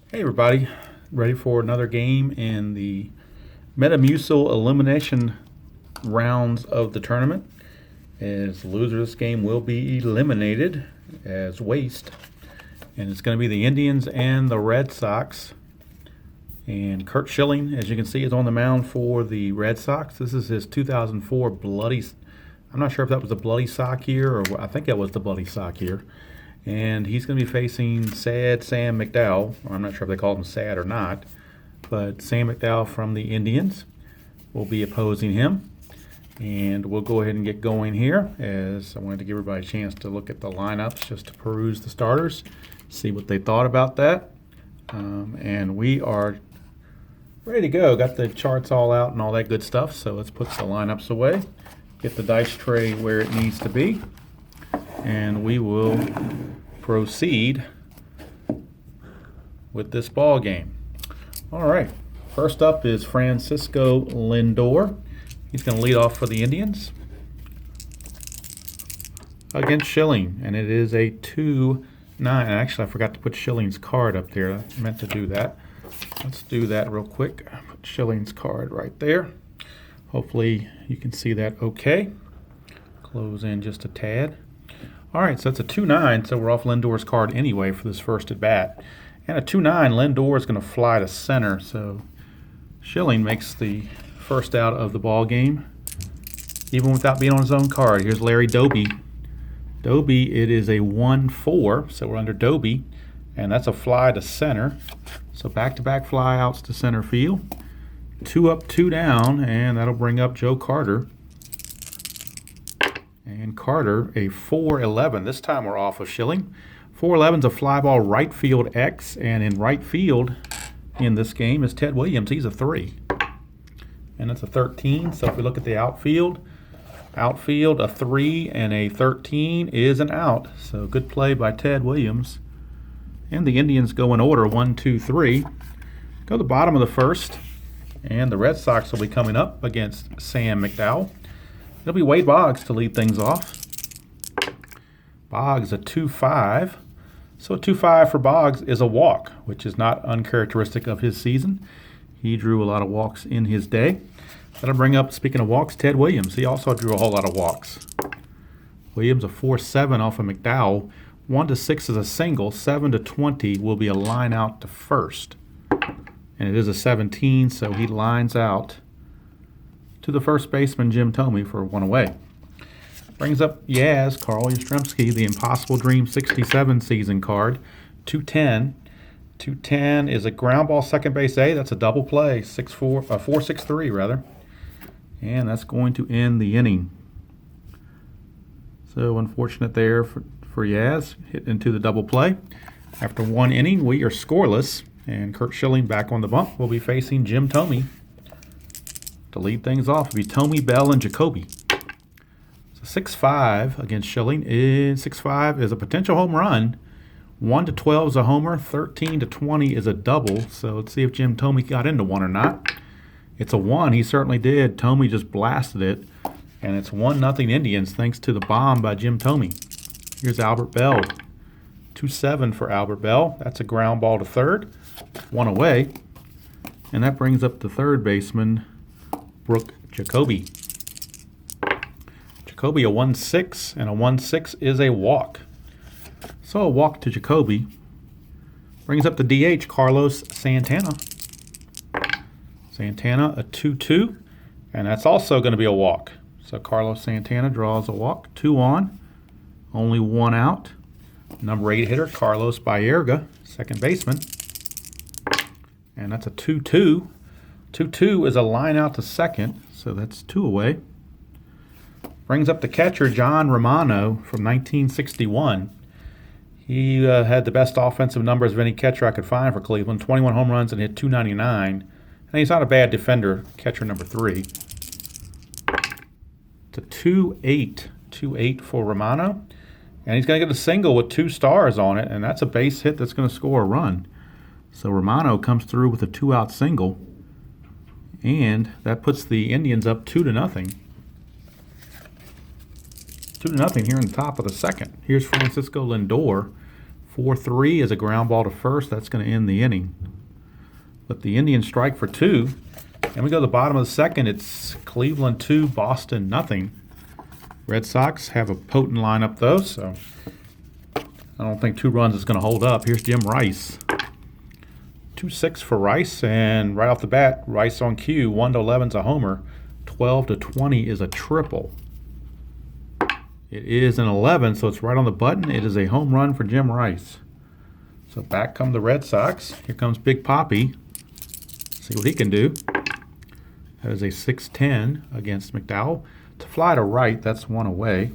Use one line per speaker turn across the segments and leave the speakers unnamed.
Hey everybody, ready for another game in the Metamucil elimination rounds of the tournament. As the loser of this game will be eliminated as waste. And it's going to be the Indians and the Red Sox. And Curt Schilling, as you can see, is on the mound for the Red Sox. This is his 2004 bloody, I'm not sure if that was the bloody sock year, or I think that was the bloody sock year. And he's going to be facing Sad Sam McDowell. I'm not sure if they call him Sad or not, but Sam McDowell from the Indians will be opposing him. And we'll go ahead and get going here, as I wanted to give everybody a chance to look at the lineups just to peruse the starters, see what they thought about that. And we are ready to go. Got the charts all out and all that good stuff. So let's put the lineups away, get the dice tray where it needs to be, and we will proceed with this ball game. All right, first up is Francisco Lindor. He's going to lead off for the Indians against Schilling, and it is a 2-9. Actually, I forgot to put Schilling's card up there. I meant to do that. Let's do that real quick. Put Schilling's card right there. Hopefully you can see that okay. Close in just a tad. All right, so it's a 2-9, so we're off Lindor's card anyway for this first at bat. And a 2-9, Lindor is going to fly to center, so Schilling makes the first out of the ball game, even without being on his own card. Here's Larry Doby. Doby, it is a 1-4, so we're under Doby, and that's a fly to center. So back-to-back fly outs to center field. 2 up, 2 down, and that'll bring up Joe Carter. And Carter, a 4-11. This time we're off of Schilling. 4-11's a fly ball right field X, and in right field in this game is Ted Williams. He's a 3. And it's a 13, so if we look at the outfield, a 3 and a 13 is an out. So good play by Ted Williams. And the Indians go in order, 1, 2, 3. Go to the bottom of the first, and the Red Sox will be coming up against Sam McDowell. It'll be Wade Boggs to lead things off. Boggs a 2-5. So a 2-5 for Boggs is a walk, which is not uncharacteristic of his season. He drew a lot of walks in his day. That'll bring up, speaking of walks, Ted Williams. He also drew a whole lot of walks. Williams a 4-7 off of McDowell. 1-6 is a single. 7-20 will be a line out to first. And it is a 17, so he lines out to the first baseman, Jim Thome, for 1 away. Brings up Carl Yastrzemski, the Impossible Dream 67 season card, 210. 210 is a ground ball second base A. That's a double play, 4-6-3 rather. And that's going to end the inning. So unfortunate there for Yaz, hit into the double play. After 1 inning, we are scoreless, and Curt Schilling back on the bump will be facing Jim Thome. To lead things off, it'll be Thome, Bell, and Jacoby. So 6-5 against Schilling. 6-5 is a potential home run. 1-12 is a homer. 13-20 is a double. So let's see if Jim Thome got into one or not. It's a 1. He certainly did. Thome just blasted it. And it's 1-0 Indians thanks to the bomb by Jim Thome. Here's Albert Bell. 2-7 for Albert Bell. That's a ground ball to third. 1 away. And that brings up the third baseman, Brooke Jacoby. Jacoby a 1-6, and a 1-6 is a walk. So a walk to Jacoby. Brings up the DH, Carlos Santana. Santana a 2-2, and that's also going to be a walk. So Carlos Santana draws a walk, 2 on, only 1 out. Number 8 hitter, Carlos Baerga, second baseman. And that's a 2-2. 2-2 is a line out to second, so that's 2 away. Brings up the catcher, John Romano, from 1961. He had the best offensive numbers of any catcher I could find for Cleveland, 21 home runs and hit .299. And he's not a bad defender, catcher number 3. It's a 2-8 for Romano. And he's going to get a single with 2 stars on it, and that's a base hit that's going to score a run. So Romano comes through with a 2-out single. And that puts the Indians up 2-0. 2-0 here in the top of the second. Here's Francisco Lindor, 4-3 is a ground ball to first. That's going to end the inning. But the Indians strike for 2. And we go to the bottom of the second. It's Cleveland 2, Boston nothing. Red Sox have a potent lineup though, so I don't think 2 runs is going to hold up. Here's Jim Rice. 2-6 for Rice, and right off the bat, Rice on cue. 1-11 is a homer. 12-20 is a triple. It is an 11, so it's right on the button. It is a home run for Jim Rice. So back come the Red Sox. Here comes Big Papi. See what he can do. That is a 6-10 against McDowell. To fly to right, that's 1 away.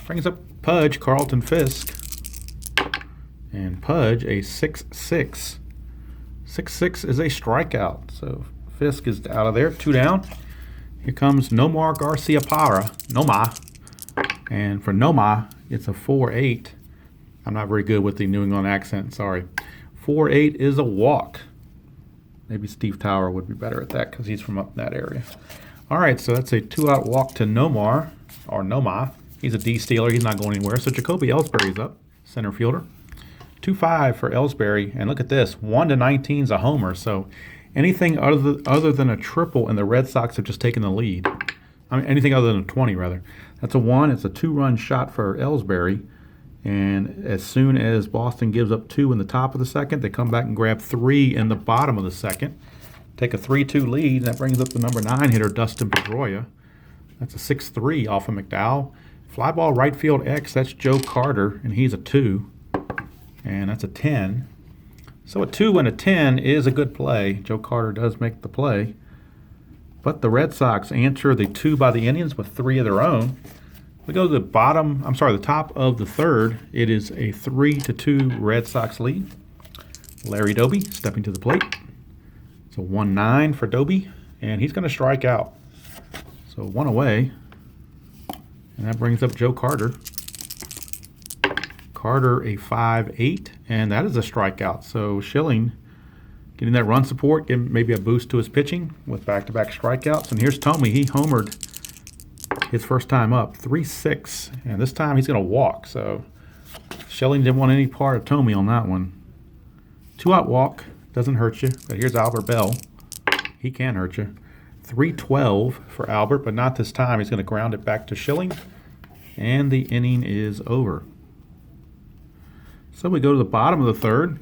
Brings up Pudge, Carlton Fisk. And Pudge, a 6-6. 6-6 is a strikeout. So Fisk is out of there, 2 down. Here comes Nomar Garcia-Parra. Nomar. And for Nomar, it's a 4-8. I'm not very good with the New England accent, sorry. 4-8 is a walk. Maybe Steve Tower would be better at that because he's from up in that area. All right, so that's a 2-out walk to Nomar, or Nomar. He's a D-stealer. He's not going anywhere. So Jacoby Ellsbury's up, center fielder. 2-5 for Ellsbury. And look at this, 1-19 is a homer. So anything other than a triple, and the Red Sox have just taken the lead. I mean, anything other than a 20, rather. That's a 1. It's a 2-run shot for Ellsbury. And as soon as Boston gives up 2 in the top of the second, they come back and grab 3 in the bottom of the second. Take a 3-2 lead, and that brings up the number 9 hitter, Dustin Pedroia. That's a 6-3 off of McDowell. Fly ball right field X, that's Joe Carter, and he's a 2. And that's a 10. So a 2 and a 10 is a good play. Joe Carter does make the play. But the Red Sox answer the 2 by the Indians with 3 of their own. We go to the top of the third. It is a 3-2 Red Sox lead. Larry Doby stepping to the plate. It's a 1-9 for Doby, and he's going to strike out. So 1 away, and that brings up Joe Carter. Carter a 5-8, and that is a strikeout. So Schilling getting that run support, giving maybe a boost to his pitching with back-to-back strikeouts. And here's Tomey. He homered his first time up, 3-6, and this time he's going to walk. So Schilling didn't want any part of Tomey on that one. 2-out walk, doesn't hurt you. But here's Albert Bell. He can hurt you. 3-12 for Albert, but not this time. He's going to ground it back to Schilling, and the inning is over. So we go to the bottom of the third.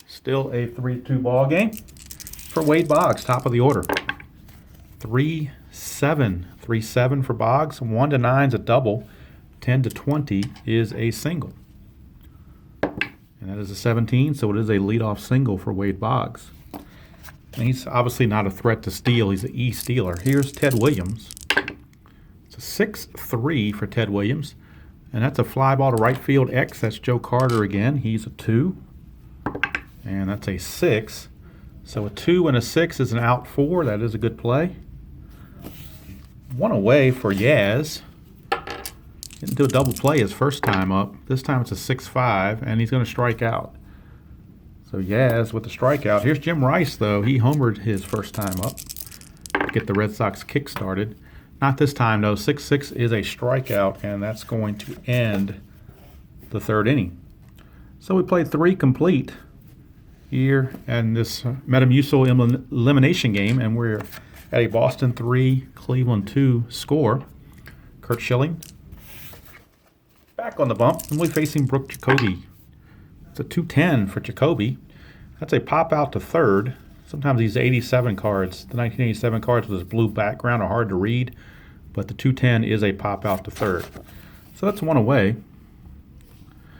Still a 3-2 ball game for Wade Boggs, top of the order. 3-7. 3-7 for Boggs. 1-9 is a double. 10-20 is a single. And that is a 17, so it is a leadoff single for Wade Boggs. And he's obviously not a threat to steal. He's an E-stealer. Here's Ted Williams. It's a 6-3 for Ted Williams. And that's a fly ball to right field X. That's Joe Carter again. He's a 2. And that's a 6. So a 2 and a 6 is an out 4. That is a good play. 1 away for Yaz. Didn't do a double play his first time up. This time it's a 6-5, and he's going to strike out. So Yaz with the strikeout. Here's Jim Rice, though. He homered his first time up to get the Red Sox kick started. Not this time, though. 6-6 is a strikeout, and that's going to end the third inning. So we played 3 complete here in this Metamucil elimination game, and we're at a Boston 3, Cleveland 2 score. Curt Schilling back on the bump, and we're facing Brooke Jacoby. It's a 2-10 for Jacoby. That's a pop out to third. Sometimes these 87 cards, the 1987 cards with this blue background, are hard to read, but the 2-10 is a pop out to third. So that's 1 away.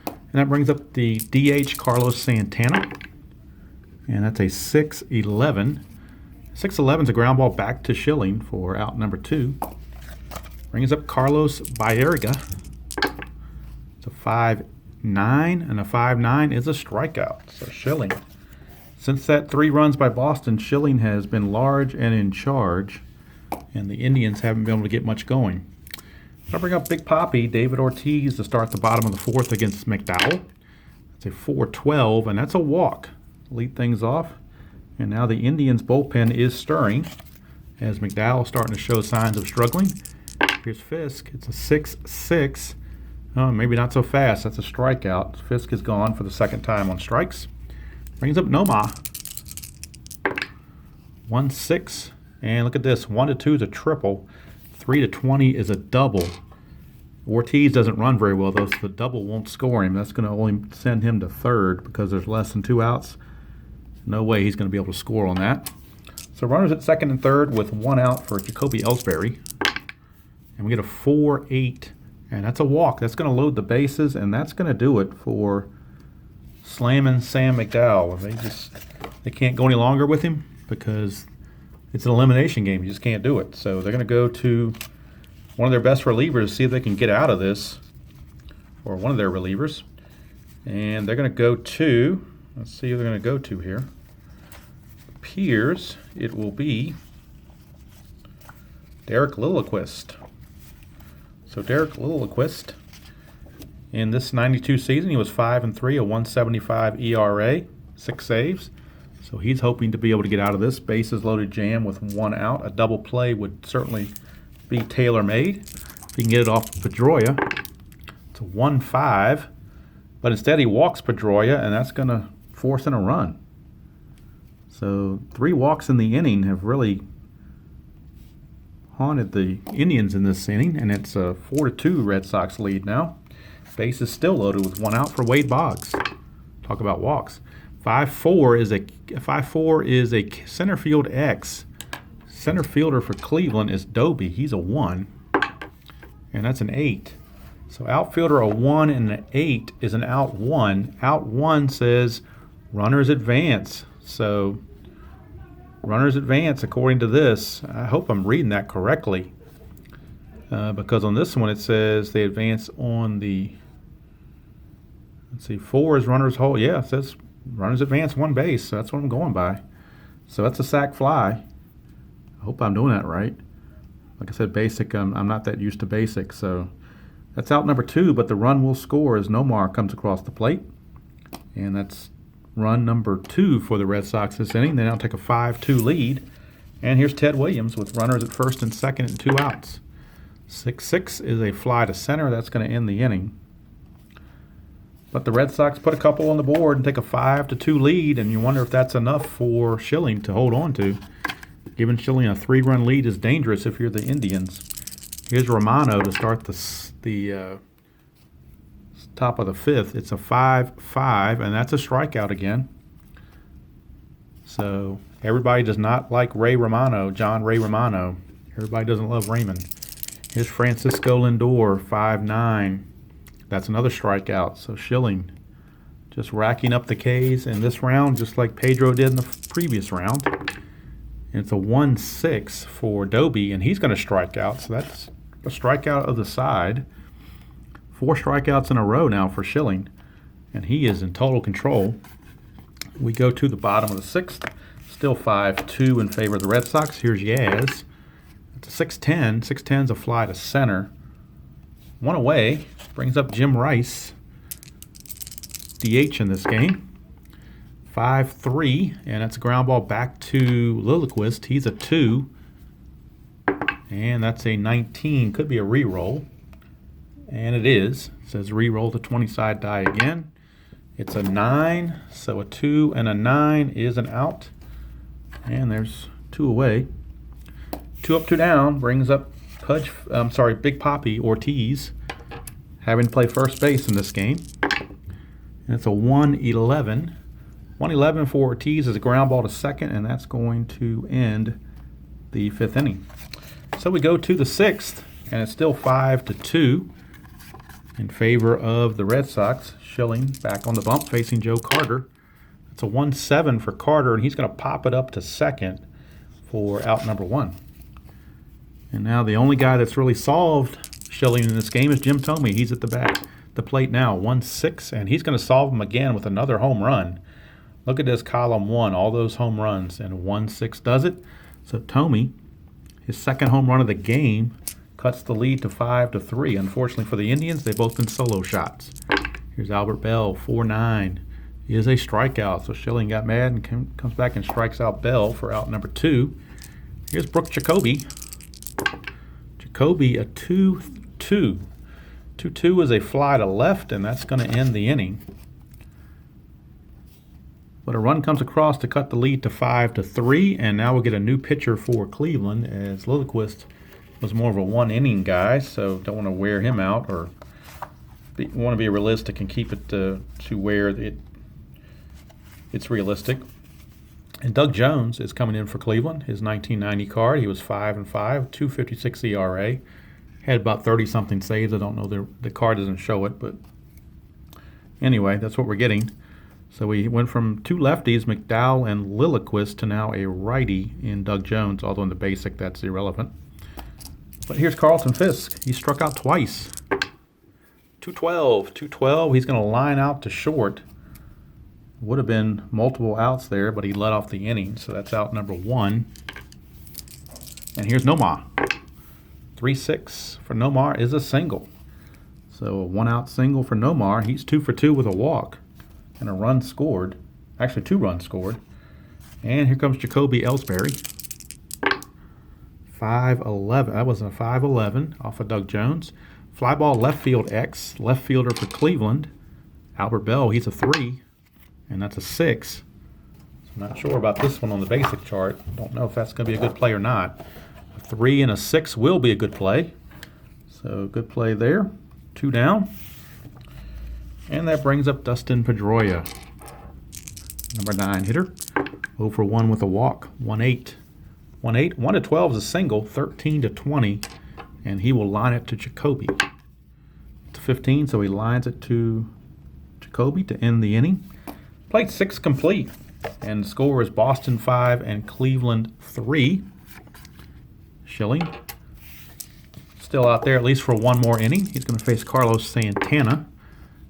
And that brings up the DH Carlos Santana. And that's a 6-11. 6-11 is a ground ball back to Schilling for out number 2. Brings up Carlos Baerga. It's a 5-9, and a 5-9 is a strikeout. So Schilling. Since that 3 runs by Boston, Schilling has been large and in charge, and the Indians haven't been able to get much going. I'll bring up Big Papi, David Ortiz, to start the bottom of the 4th against McDowell. It's a 4-12, and that's a walk. Lead things off. And now the Indians' bullpen is stirring as McDowell starting to show signs of struggling. Here's Fisk. It's a 6-6 Oh, maybe not so fast. That's a strikeout. Fisk is gone for the second time on strikes. Brings up Noma. 1-6. And look at this. 1-2 is a triple. 3-20 is a double. Ortiz doesn't run very well, though, so the double won't score him. That's going to only send him to third because there's less than 2 outs. No way he's going to be able to score on that. So runners at second and third with 1 out for Jacoby Ellsbury. And we get a 4-8. And that's a walk. That's going to load the bases, and that's going to do it for slamming Sam McDowell. They can't go any longer with him because it's an elimination game. You just can't do it. So they're going to go to one of their best relievers, see if they can get out of this, or one of their relievers. And they're going to go to, let's see who they're going to go to here. Appears it will be Erik Lilliquist. So Erik Lilliquist, in this 92 season, he was 5-3, a 1.75 ERA, 6 saves. So he's hoping to be able to get out of this bases loaded jam with 1 out. A double play would certainly be tailor-made. If he can get it off Pedroia, it's a 1-5. But instead he walks Pedroia, and that's going to force in a run. So 3 walks in the inning have really haunted the Indians in this inning, and it's a 4-2 Red Sox lead now. Base is still loaded with 1 out for Wade Boggs. Talk about walks. 5-4 is a center field X. Center fielder for Cleveland is Doby. He's a 1, and that's an 8. So outfielder a 1 and an 8 is an out 1. Out 1 says runners advance. So runners advance according to this. I hope I'm reading that correctly because on this one it says they advance on the, let's see, 4 is runners hold. Yeah, it says runners advance 1 base, so that's what I'm going by. So that's a sac fly. I hope I'm doing that right. Like I said, basic, I'm not that used to basic, so that's out number 2, but the run will score as Nomar comes across the plate. And that's run number 2 for the Red Sox this inning. They now take a 5-2 lead. And here's Ted Williams with runners at first and second and 2 outs. 6-6 is a fly to center. That's going to end the inning. But the Red Sox put a couple on the board and take a 5-2 lead, and you wonder if that's enough for Schilling to hold on to. Giving Schilling a 3-run lead is dangerous if you're the Indians. Here's Romano to start the top of the 5th. It's a 5-5, and that's a strikeout again. So everybody does not like John Ray Romano. Everybody doesn't love Raymond. Here's Francisco Lindor, 5-9. That's another strikeout. So Schilling just racking up the Ks in this round, just like Pedro did in the previous round. And it's a 1-6 for Doby, and he's going to strike out. So that's a strikeout of the side. 4 strikeouts in a row now for Schilling, and he is in total control. We go to the bottom of the 6th. Still 5-2 in favor of the Red Sox. Here's Yaz. It's a 6-10. 6-10's a fly to center. 1 away. Brings up Jim Rice. DH in this game. 5-3, and that's a ground ball back to Lilliquist. He's a 2. And that's a 19. Could be a re-roll. And it is. It says re-roll the 20-side die again. It's a 9, so a 2 and a 9 is an out. And there's 2 away. 2 up, 2 down brings up Big Papi Ortiz having to play first base in this game. And it's a 1-11. 1-11 for Ortiz is a ground ball to second, and that's going to end the 5th inning. So we go to the 6th, and it's still 5-2 in favor of the Red Sox. Schilling back on the bump facing Joe Carter. It's a 1-7 for Carter, and he's going to pop it up to second for out number 1. And now the only guy that's really solved Schilling in this game is Jim Thome. He's at the plate now, 1-6, and he's going to solve him again with another home run. Look at this column 1, all those home runs, and 1-6 does it. So Thome, his second home run of the game, cuts the lead to 5-3. Unfortunately for the Indians, they've both been solo shots. Here's Albert Bell, 4-9. He is a strikeout, so Schilling got mad and comes back and strikes out Bell for out number 2. Here's Brooke Jacoby. Jacoby, a 2-2. 2-2 is a fly to left, and that's going to end the inning. But a run comes across to cut the lead to 5-3, and now we'll get a new pitcher for Cleveland, as Lilliquist was more of a one-inning guy, so don't want to wear him out, or want to be realistic and keep it to where it's realistic. And Doug Jones is coming in for Cleveland. His 1990 card, he was 5-5, 2.56 ERA. Had about 30-something saves. I don't know, the card doesn't show it, but anyway, that's what we're getting. So we went from two lefties, McDowell and Lilliquist, to now a righty in Doug Jones, although in the basic that's irrelevant. But here's Carlton Fisk. He struck out twice. 2-12. He's going to line out to short. Would have been multiple outs there, but he let off the inning, so that's out number 1. And here's Nomar. 3-6 for Nomar is a single. So a 1-out single for Nomar. He's 2 for 2 with a walk and a run scored. Actually, 2 runs scored. And here comes Jacoby Ellsbury. 5-11. That was a 5-11 off of Doug Jones. Fly ball left field X. Left fielder for Cleveland. Albert Bell, he's a 3. And that's a 6. So I'm not sure about this one on the basic chart. Don't know if that's going to be a good play or not. A 3 and a 6 will be a good play. So good play there. 2 down. And that brings up Dustin Pedroia, number 9 hitter. 0 for 1 with a walk. 1-8. 1-12 is a single. 13-20. And he will line it to Jacoby. To 15, so he lines it to Jacoby to end the inning. Played 6 complete, and the score is Boston 5 and Cleveland 3. Schilling still out there at least for one more inning. He's going to face Carlos Santana.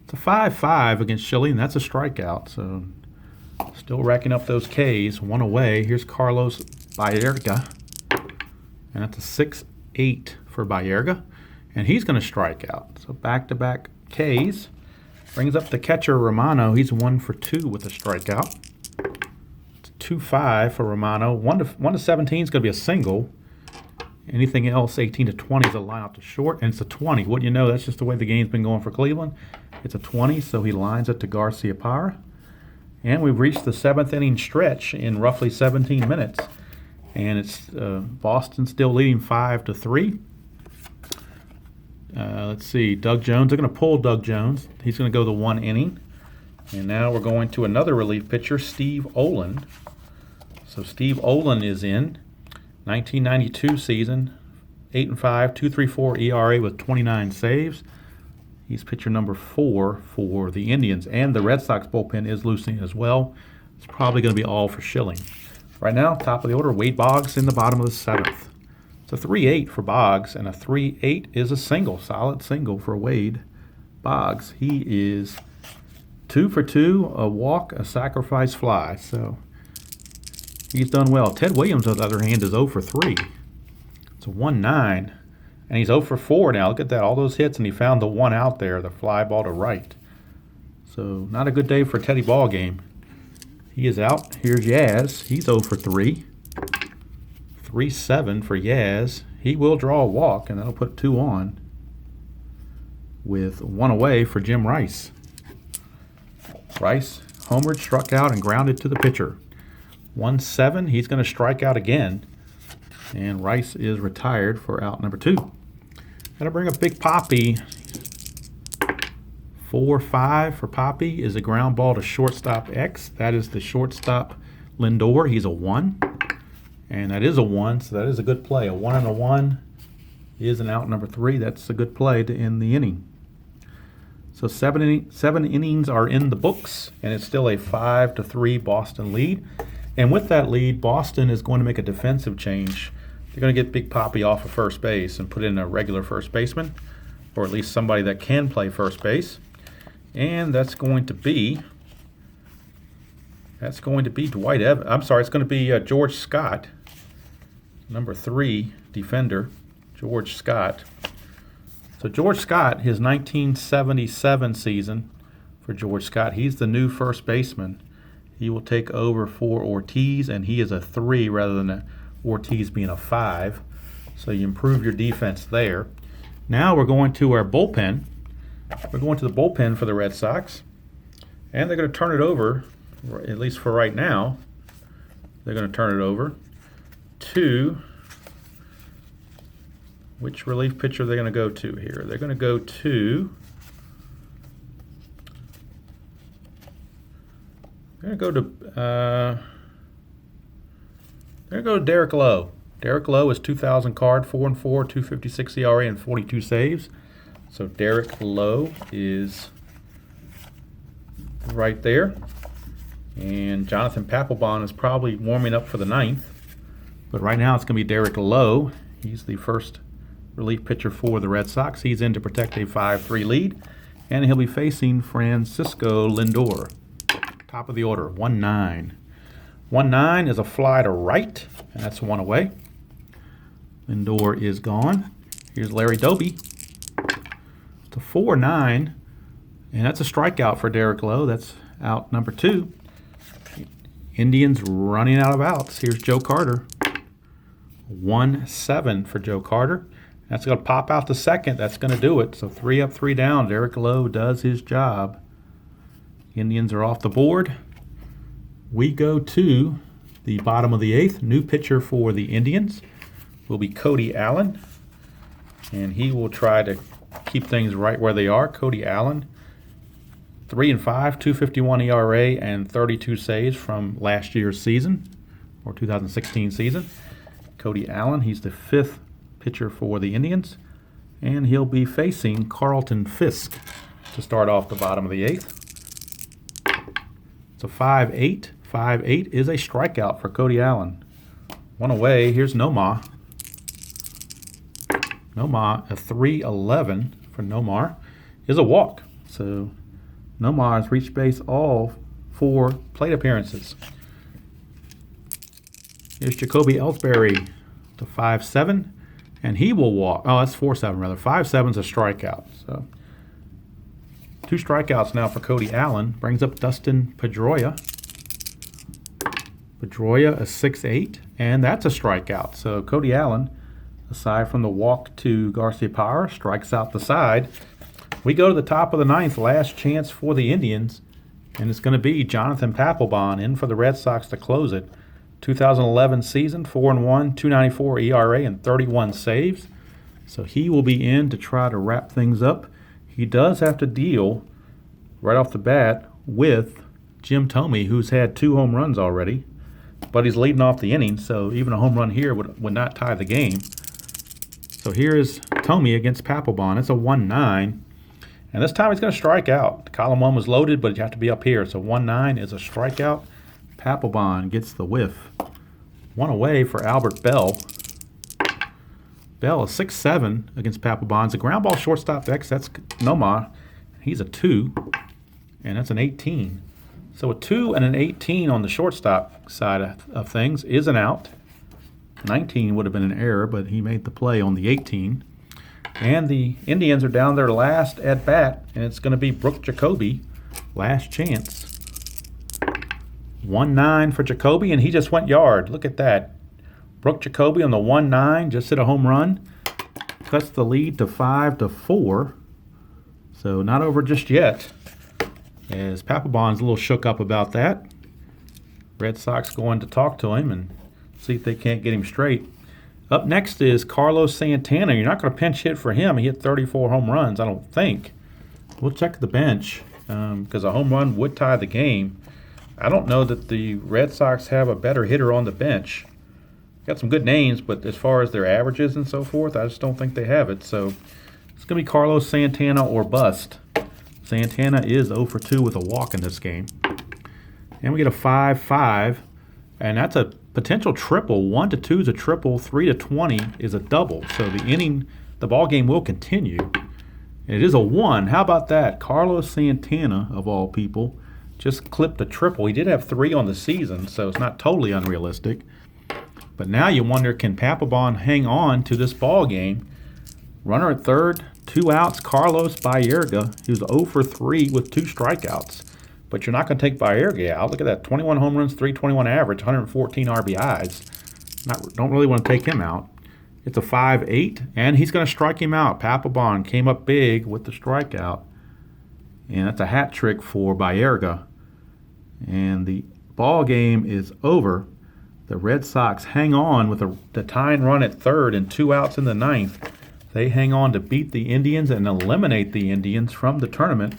It's a 5-5 against Schilling. That's a strikeout, so still racking up those Ks. 1 away. Here's Carlos Baerga, and that's a 6-8 for Baerga, and he's going to strike out. So back-to-back Ks. Brings up the catcher, Romano. He's 1 for 2 with a strikeout. It's 2-5 for Romano. 1 to 17 is going to be a single. Anything else, 18-20 is a line out to short, and it's a 20. Wouldn't you know, that's just the way the game's been going for Cleveland. It's a 20, so he lines it to Garcia Parra. And we've reached the 7th inning stretch in roughly 17 minutes. And it's Boston still leading 5-3. Let's see, Doug Jones. They're going to pull Doug Jones. He's going to go the 1 inning. And now we're going to another relief pitcher, Steve Olin. So Steve Olin is in. 1992 season, 8-5, 2.34 ERA with 29 saves. He's pitcher number 4 for the Indians. And the Red Sox bullpen is loosening as well. It's probably going to be all for Schilling. Right now, top of the order, Wade Boggs in the bottom of the 7th. It's a 3-8 for Boggs, and a 3-8 is a single, solid single for Wade Boggs. He is 2 for 2, a walk, a sacrifice fly. So he's done well. Ted Williams, on the other hand, is 0 for 3. It's a 1-9, and he's 0 for 4 now. Look at that, all those hits, and he found the 1 out there, the fly ball to right. So not a good day for Teddy Ballgame. He is out. Here's Yaz. He's 0 for 3. 3-7 for Yaz. He will draw a walk, and that'll put 2 on, with 1 away for Jim Rice. Rice homered, struck out, and grounded to the pitcher. 1-7. He's going to strike out again, and Rice is retired for out number 2. Got to bring up Big Poppy. 4-5 for Poppy is a ground ball to shortstop X. That is the shortstop Lindor. He's a 1. And that is a 1, so that is a good play. A 1 and a 1 is an out number 3. That's a good play to end the inning. So 7 innings are in the books, and it's still a 5-3 Boston lead. And with that lead, Boston is going to make a defensive change. They're going to get Big Poppy off of first base and put in a regular first baseman, or at least somebody that can play first base. And that's going to be Dwight Evans. I'm sorry, it's going to be George Scott, number 3 defender, George Scott. So George Scott, his 1977 season for George Scott, he's the new first baseman. He will take over for Ortiz, and he is a 3 rather than Ortiz being a 5. So you improve your defense there. Now we're going to our bullpen, We're going to the bullpen for the Red Sox. And they're going to turn it over, at least for right now. They're going to turn it over to, which relief pitcher are they going to go to here? They're going to go to, they're going to go to Erik Lowe. Erik Lowe is 2,000 card, 4-4, 2.56 ERA, and 42 saves. So Erik Lowe is right there. And Jonathan Papelbon is probably warming up for the 9th. But right now it's going to be Erik Lowe. He's the first relief pitcher for the Red Sox. He's in to protect a 5-3 lead. And he'll be facing Francisco Lindor. Top of the order, 1-9. 1-9 is a fly to right, and that's one away. Lindor is gone. Here's Larry Doby. It's a 4-9, and that's a strikeout for Erik Lowe. That's out number 2. Indians running out of outs. Here's Joe Carter. 1-7 for Joe Carter. That's going to pop out to second. That's going to do it. So 3 up, 3 down. Erik Lowe does his job. Indians are off the board. We go to the bottom of the 8th. New pitcher for the Indians will be Cody Allen. And he will try to keep things right where they are. Cody Allen, 3-5, 2.51 ERA, and 32 saves from last year's season, or 2016 season. Cody Allen, he's the 5th pitcher for the Indians. And he'll be facing Carlton Fisk to start off the bottom of the 8th. It's a 5-8. 5-8 is a strikeout for Cody Allen. One away. Here's Nomar. Nomar, a 3-11 for Nomar, is a walk. So Nomar has reached base all 4 plate appearances. Here's Jacoby Ellsbury to 5-7, and he will walk. Oh, that's 4-7 rather. 5-7's a strikeout. So 2 strikeouts now for Cody Allen. Brings up Dustin Pedroia. Pedroia, a 6-8, and that's a strikeout. So Cody Allen, aside from the walk to Garcia Power, strikes out the side. We go to the top of the 9th, last chance for the Indians, and it's going to be Jonathan Papelbon in for the Red Sox to close it. 2011 season, 4-1, 2.94 ERA, and 31 saves. So he will be in to try to wrap things up. He does have to deal right off the bat with Jim Thome, who's had 2 home runs already. But he's leading off the inning, so even a home run here would not tie the game. So here is Thome against Papelbon. It's a 1-9. And this time he's going to strike out. Column 1 was loaded, but you have to be up here. So 1-9 is a strikeout. Papelbon gets the whiff. One away for Albert Bell. Bell, a 6-7 against Papelbon. It's a ground ball shortstop X. That's Nomar. He's a 2, and that's an 18. So a 2 and an 18 on the shortstop side of things is an out. 19 would have been an error, but he made the play on the 18. And the Indians are down their last at bat, and it's going to be Brooke Jacoby, last chance. 1-9 for Jacoby, and he just went yard. Look at that. Brooke Jacoby on the 1-9 just hit a home run. Cuts the lead to 5-4. So not over just yet, as Papelbon's a little shook up about that. Red Sox going to talk to him and see if they can't get him straight. Up next is Carlos Santana. You're not going to pinch hit for him. He hit 34 home runs, I don't think. We'll check the bench because a home run would tie the game. I don't know that the Red Sox have a better hitter on the bench. Got some good names, but as far as their averages and so forth, I just don't think they have it. So it's going to be Carlos Santana or bust. Santana is 0 for 2 with a walk in this game. And we get a 5-5, and that's a potential triple. 1-2 is a triple, 3-20 is a double. So the ball game will continue. And it is a 1. How about that? Carlos Santana, of all people, just clipped a triple. He did have 3 on the season, so it's not totally unrealistic. But now you wonder, can Papelbon hang on to this ball game? Runner at third, 2 outs. Carlos Baerga, he was 0 for 3 with 2 strikeouts. But you're not going to take Baerga out. Look at that, 21 home runs, 321 average, 114 RBIs. Don't really want to take him out. It's a 5-8, and he's going to strike him out. Papelbon came up big with the strikeout. And that's a hat trick for Baerga. And the ball game is over. The Red Sox hang on with the tying run at third and 2 outs in the ninth. They hang on to beat the Indians and eliminate the Indians from the tournament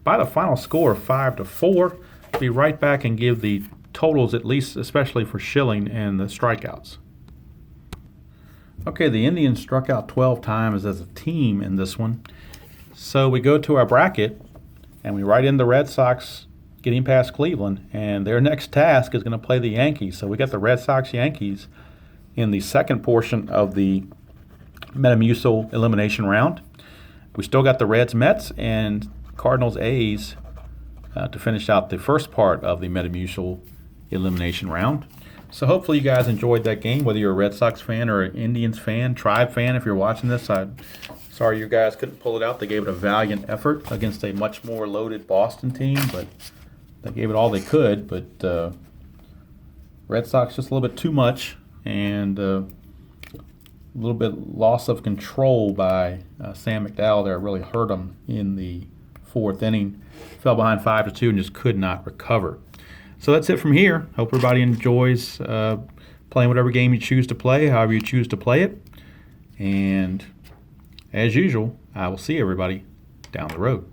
by the final score of 5-4. Be right back and give the totals, at least especially for Schilling and the strikeouts. Okay, the Indians struck out 12 times as a team in this one. So we go to our bracket and we write in the Red Sox getting past Cleveland, and their next task is going to play the Yankees. So we got the Red Sox-Yankees in the second portion of the Metamucil elimination round. We still got the Reds-Mets and Cardinals-A's to finish out the first part of the Metamucil elimination round. So hopefully you guys enjoyed that game, whether you're a Red Sox fan or an Indians fan, Tribe fan. If you're watching this, I'm sorry you guys couldn't pull it out. They gave it a valiant effort against a much more loaded Boston team, but they gave it all they could. But Red Sox just a little bit too much, and a little bit loss of control by Sam McDowell there really hurt them in the fourth inning. Fell behind 5-2 and just could not recover. So that's it from here. Hope everybody enjoys playing whatever game you choose to play, however you choose to play it. And as usual, I will see everybody down the road.